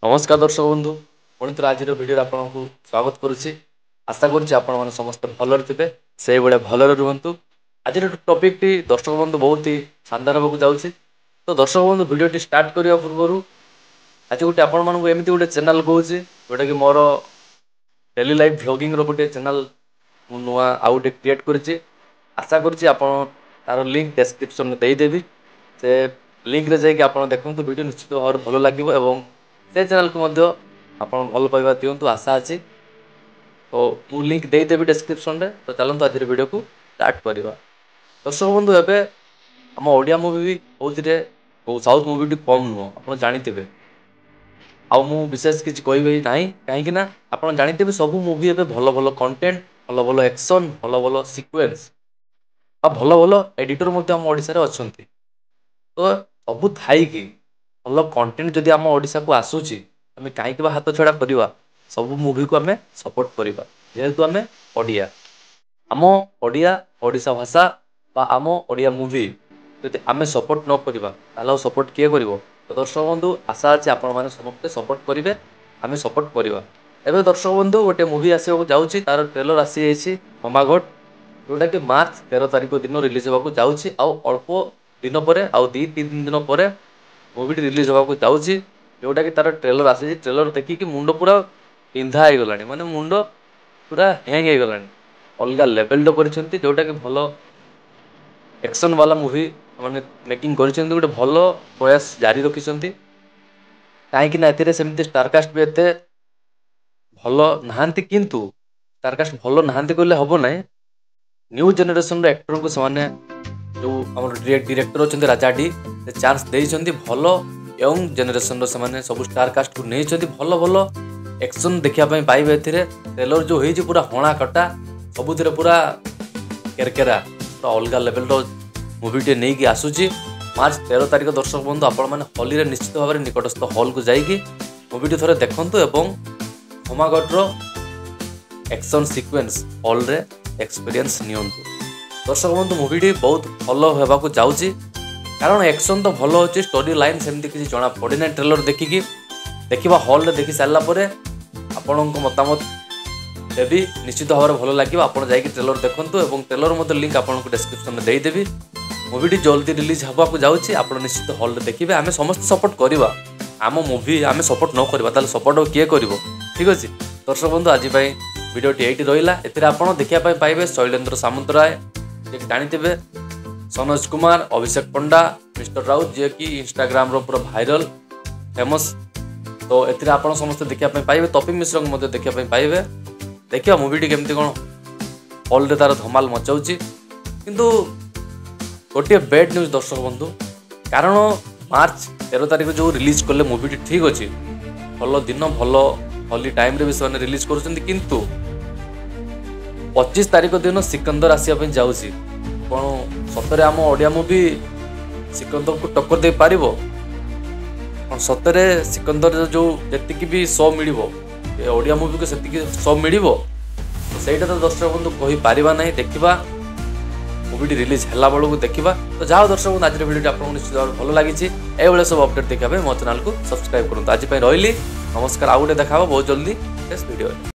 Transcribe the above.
नमस्कार दर्शक बंधु पुणी थोड़ा आज भिडियो आपको स्वागत करुच्ची आशा करुच्ची आपण मैंने समस्त भलर थे से भाया भलर रुहतु आज टॉपिक टी दर्शक बंधु बहुत ही शानदार होगा जाऊँगी तो दर्शक बंधु भिडियो स्टार्ट करने पूर्व आज गोटे आपण मानक एमती गोटे चैनल कहे जोटा कि मोर डेली लाइफ व्लॉगिंग गोटे चैनल नुआ आउ गोटे क्रिएट करुच्ची आशा करुच्ची तार लिंक डिस्क्रिप्शन में देदेवी से लिंक रे जाइए आप देखो वीडियो निश्चित भाव भल लगे से चैनल को आप भल पाइबा दिंतु आशा अच्छी तो मु लिंक देदेवी डिस्क्रिप्शन रे तो चलते आज वीडियो को स्टार्ट करवा दर्शक बंधु एवं आम ओडिया मुवी भी कौन साउथ मुवी कम नुह आप जानते आउ मु विशेष किसी कहबी ना कहीं आप जानते सब मुवी एवं भल भल कंटेंट भल भल एक्शन भल भल सिक्वेन्स आ भल भल एडिटर आम ओडिशा अच्छा तो सब थी भल कंटेंट जदि आम ओडिशा को आसूची आम कहीं हाथ छड़ा करवा सब मुवी को आम सपोर्ट करवा जेहेतु आम ओडिया आम ओडिया ओडिशा भाषा बा आम ओडिया मुवी जदि आम सपोर्ट न करवा सपोर्ट किए कर तो दर्शक बंधु आशा अच्छे आपण मैंने समस्ते सपोर्ट करेंगे आम सपोर्ट करवा एवं दर्शक बंधु गोटे मुवी आसवाक जाऊँगी तार ट्रेलर आसी जाइए ममाघट जोटा कि मार्च 13 तारिख दिन रिलीज होगा जाऊँगी अल्प दिन पर आउ 2-3 दिन पर मुवी रिलीज होगा जाऊँगी जोटा कि तार ट्रेलर आसी ट्रेलर देखिकी मुंड पूरा पिंधा हो गला माने मुंड पूरा हैंग हो गला अलग लेवल जोटा कि भल एक्शन वाला मुवी मैंने मेकिंग कर गोटे भल प्रयास जारी रखिंट कहीं सेमती स्टारकास्ट भी एत भल नहांती किंतु स्टारकास्ट भल नहांती कहले हम ना न्यू जेनेरेशन एक्टर को से जो आम डायरेक्टर अच्छा राजा डी से चांस देते भल यंग जेनेरेशन से सब स्टारकास्ट को नहीं भल भल एक्शन देखापी पाइबे ट्रेलर जो हो पूरा हणा कटा सबुथ पूरा केरकेरा पूरा अलग लेवल मुवीटे नहीं कि आसूची मार्च 13 तारिख दर्शक बंधु आपण मैंने हॉली निश्चित भाव में निकटस्थ हॉल को जाइए मुवीटी थे देखु एवं होमागढ़ एक्शन सिक्वेन्स हॉल रे एक्सपीरियंस नियंतु दर्शक बंधु मुवीटी बहुत भल होगा जाऊँगी कारण एक्शन तो भल अच्छी स्टोरी लाइन सेमती किसी जना पड़ना ट्रेलर देखिकी देखा हॉल रे देखी सारापर आपण मतामत देवी निश्चित भाव में भल लगे आप ट्रेलर देखूँ और ट्रेलर लिंक आपको डिस्क्रिप्शन में देदेवी मुवीटी जल्दी रिलीज होगा जाऊँगी आप निश्चित हॉल रे देखिए आम समस्त सपोर्ट करवा आम मुवी आम सपोर्ट न करवा सपोर्ट किए कर ठीक अच्छे दर्शक बंधु आज भिडियोटी ये रहा एपण देखापी पाइबे शैलेन्द्र सामंतराय जी जानते सनोज कुमार अभिषेक पंडा मिस्टर राउत जी कि इंस्टाग्राम रो पूरा भाइराल फेमस तो एथिरे आपण समस्त देखापी पाइबे तपिक मिश्र को देखापी पाइबे देखिए मुवीटी केमती कौन हॉल रे तार धमाल मचाऊँगी किंतु गोटे बैड न्यूज दर्शक बंधु कारण मार्च 13 तारिख जो रिलीज कले मुवीटी ठीक अच्छे भल दिन भल हॉली टाइम रे भी से रिलीज करूँ 25 तारिख दिन सिकंदर आसपा जाऊँगी कौन सतरे आम ओडिया मुवी सिकंदर को टक्कर दे पार कौन सतरे सिकंदर जो जी भी शो मिल ओडिया मुवी को से शो मिल तो दर्शक बंधु कही पारिबा नहीं देखा मुवीटी रिलीज है बेलू देखा तो जहाँ दर्शक बंधु आज वीडियो आपको निश्चित भाव भल लगी ये सब अपडेट देखा मो चैनल को सब्सक्राइब करूँ आज रही नमस्कार आउ गोटे देखा बहुत जल्दी नेक्स्ट वीडियो।